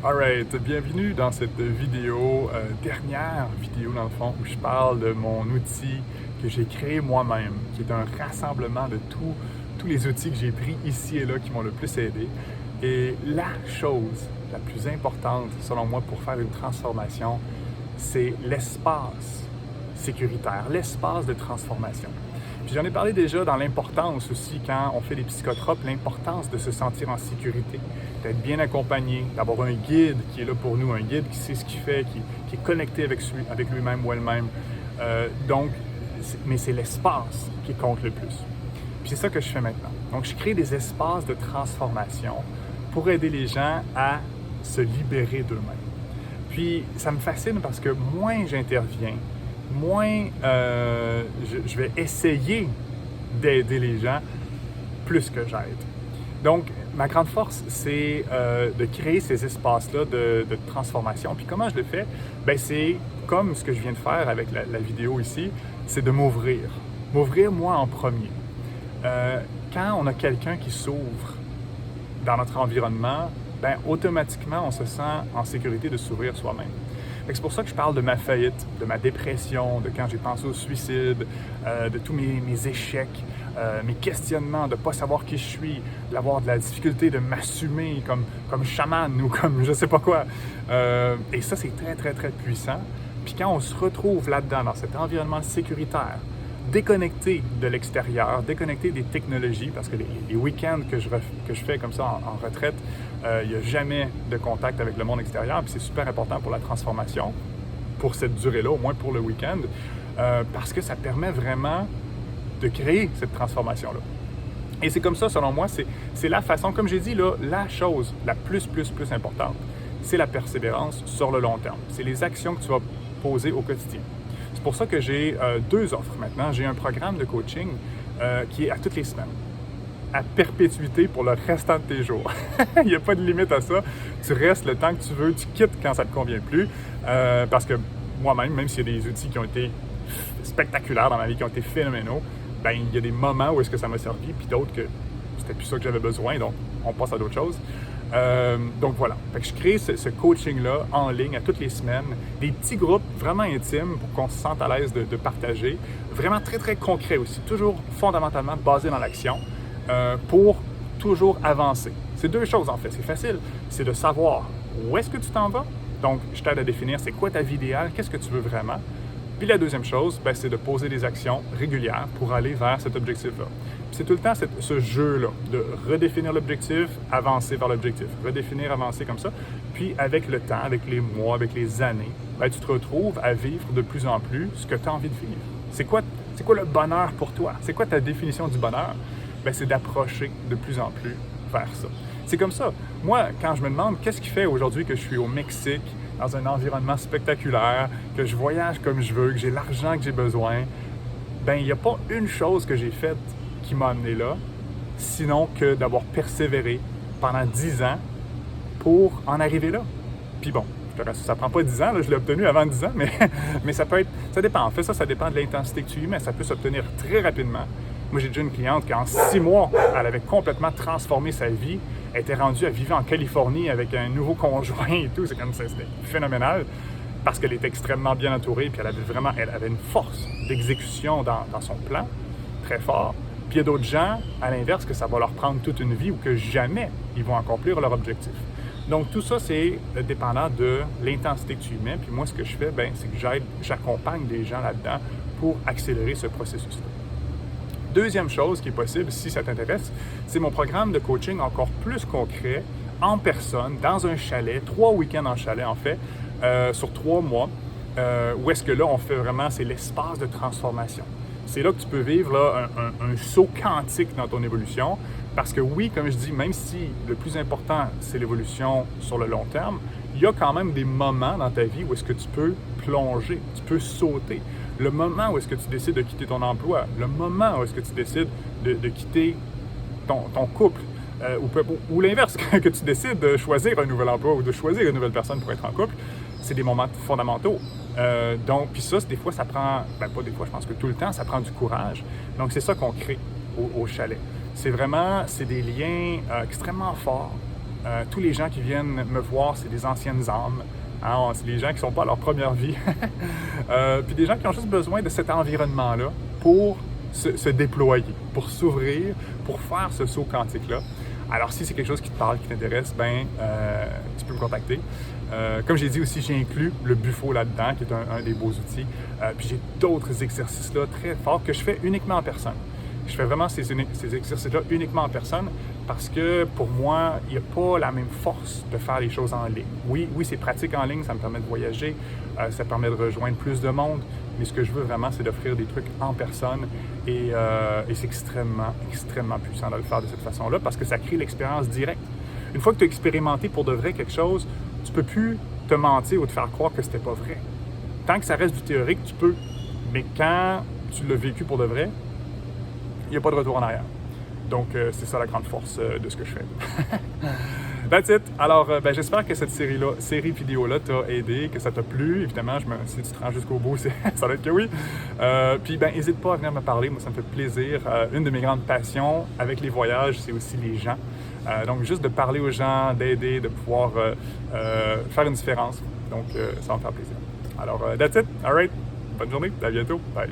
Alright, bienvenue dans cette vidéo, dernière vidéo dans le fond, où je parle de mon outil que j'ai créé moi-même, qui est un rassemblement de tous les outils que j'ai pris ici et là qui m'ont le plus aidé. Et la chose la plus importante, selon moi, pour faire une transformation, c'est l'espace sécuritaire, l'espace de transformation. Puis j'en ai parlé déjà dans l'importance aussi, quand on fait des psychotropes, l'importance de se sentir en sécurité, d'être bien accompagné, d'avoir un guide qui est là pour nous, un guide qui sait ce qu'il fait, qui est connecté avec lui-même ou elle-même. Mais c'est l'espace qui compte le plus. Puis c'est ça que je fais maintenant. Donc je crée des espaces de transformation pour aider les gens à se libérer d'eux-mêmes. Puis ça me fascine parce que moins j'interviens, moins je vais essayer d'aider les gens, plus que j'aide. Donc, ma grande force, c'est de créer ces espaces-là de transformation. Puis comment je le fais? Bien, c'est comme ce que je viens de faire avec la vidéo ici, c'est de m'ouvrir. M'ouvrir moi en premier. Quand on a quelqu'un qui s'ouvre dans notre environnement, bien, automatiquement, on se sent en sécurité de s'ouvrir soi-même. C'est pour ça que je parle de ma faillite, de ma dépression, de quand j'ai pensé au suicide, de tous mes échecs, mes questionnements, de ne pas savoir qui je suis, d'avoir de la difficulté de m'assumer comme chaman ou comme je sais pas quoi. Et ça, c'est très, très, très puissant. Puis quand on se retrouve là-dedans, dans cet environnement sécuritaire, déconnecté de l'extérieur, déconnecté des technologies, parce que les week-ends que je fais comme ça en retraite, il n'y a jamais de contact avec le monde extérieur, puis c'est super important pour la transformation, pour cette durée-là, au moins pour le week-end, parce que ça permet vraiment de créer cette transformation-là. Et c'est comme ça, selon moi, c'est la façon, comme j'ai dit, là, la chose la plus importante, c'est la persévérance sur le long terme. C'est les actions que tu vas poser au quotidien. C'est pour ça que j'ai deux offres maintenant. J'ai un programme de coaching qui est à toutes les semaines, à perpétuité pour le restant de tes jours. Il n'y a pas de limite à ça. Tu restes le temps que tu veux, tu quittes quand ça ne te convient plus. Parce que moi-même, même s'il y a des outils qui ont été spectaculaires dans ma vie, qui ont été phénoménaux, ben il y a des moments où est-ce que ça m'a servi, puis d'autres que c'était plus ça que j'avais besoin, donc on passe à d'autres choses. Donc voilà, fait que je crée ce coaching-là en ligne à toutes les semaines, des petits groupes vraiment intimes pour qu'on se sente à l'aise de partager, vraiment très très concret aussi, toujours fondamentalement basé dans l'action pour toujours avancer. C'est deux choses en fait, c'est facile, c'est de savoir où est-ce que tu t'en vas, donc je t'aide à définir c'est quoi ta vie idéale, qu'est-ce que tu veux vraiment. Puis la deuxième chose, ben, c'est de poser des actions régulières pour aller vers cet objectif-là. Puis c'est tout le temps ce jeu-là de redéfinir l'objectif, avancer vers l'objectif, redéfinir, avancer comme ça. Puis avec le temps, avec les mois, avec les années, ben, tu te retrouves à vivre de plus en plus ce que tu as envie de vivre. C'est quoi le bonheur pour toi? C'est quoi ta définition du bonheur? Ben, c'est d'approcher de plus en plus vers ça. C'est comme ça. Moi, quand je me demande qu'est-ce qui fait aujourd'hui que je suis au Mexique, dans un environnement spectaculaire, que je voyage comme je veux, que j'ai l'argent que j'ai besoin, ben il n'y a pas une chose que j'ai faite qui m'a amené là, sinon que d'avoir persévéré pendant 10 ans pour en arriver là. Puis bon, ça prend pas 10 ans, là, je l'ai obtenu avant 10 ans, mais ça dépend. En fait, ça dépend de l'intensité que tu y mets, ça peut s'obtenir très rapidement. Moi, j'ai déjà une cliente qui, en 6 mois, elle avait complètement transformé sa vie. Elle était rendue à vivre en Californie avec un nouveau conjoint et tout. C'est comme ça, c'était phénoménal parce qu'elle était extrêmement bien entourée. Puis elle avait une force d'exécution dans son plan, très fort. Puis il y a d'autres gens, à l'inverse, que ça va leur prendre toute une vie ou que jamais ils vont accomplir leur objectif. Donc tout ça, c'est dépendant de l'intensité que tu y mets. Puis moi, ce que je fais, ben, c'est que j'accompagne des gens là-dedans pour accélérer ce processus-là. Deuxième chose qui est possible, si ça t'intéresse, c'est mon programme de coaching encore plus concret, en personne, dans un chalet, 3 week-ends en chalet en fait, sur 3 mois, où est-ce que là, on fait vraiment, c'est l'espace de transformation. C'est là que tu peux vivre là, un saut quantique dans ton évolution, parce que oui, comme je dis, même si le plus important, c'est l'évolution sur le long terme, il y a quand même des moments dans ta vie où est-ce que tu peux plonger, tu peux sauter. Le moment où est-ce que tu décides de quitter ton emploi, le moment où est-ce que tu décides de quitter ton couple, ou l'inverse, que tu décides de choisir un nouvel emploi ou de choisir une nouvelle personne pour être en couple, c'est des moments fondamentaux. Donc, puis ça, des fois, ça prend, pas des fois, je pense que tout le temps, ça prend du courage. Donc, c'est ça qu'on crée au chalet. C'est des liens extrêmement forts tous les gens qui viennent me voir, c'est des anciennes âmes. Hein, c'est des gens qui ne sont pas à leur première vie. Puis des gens qui ont juste besoin de cet environnement-là pour se déployer, pour s'ouvrir, pour faire ce saut quantique-là. Alors, si c'est quelque chose qui te parle, qui t'intéresse, tu peux me contacter. Comme j'ai dit aussi, j'ai inclus le Bufo là-dedans, qui est un des beaux outils. Puis j'ai d'autres exercices-là très forts que je fais uniquement en personne. Je fais vraiment ces exercices-là uniquement en personne parce que pour moi, il n'y a pas la même force de faire les choses en ligne. Oui, c'est pratique en ligne, ça me permet de voyager, ça permet de rejoindre plus de monde, mais ce que je veux vraiment, c'est d'offrir des trucs en personne et c'est extrêmement, extrêmement puissant de le faire de cette façon-là parce que ça crée l'expérience directe. Une fois que tu as expérimenté pour de vrai quelque chose, tu ne peux plus te mentir ou te faire croire que c'était pas vrai. Tant que ça reste du théorique, tu peux, mais quand tu l'as vécu pour de vrai, il n'y a pas de retour en arrière. Donc, c'est ça la grande force de ce que je fais. That's it. Alors, j'espère que cette série vidéo-là t'a aidé, que ça t'a plu. Évidemment, si tu te rends jusqu'au bout, ça va être que oui. Puis, n'hésite pas à venir me parler. Moi, ça me fait plaisir. Une de mes grandes passions avec les voyages, c'est aussi les gens. Donc, juste de parler aux gens, d'aider, de pouvoir faire une différence. Donc, ça va me faire plaisir. Alors, that's it. All right. Bonne journée. À bientôt. Bye.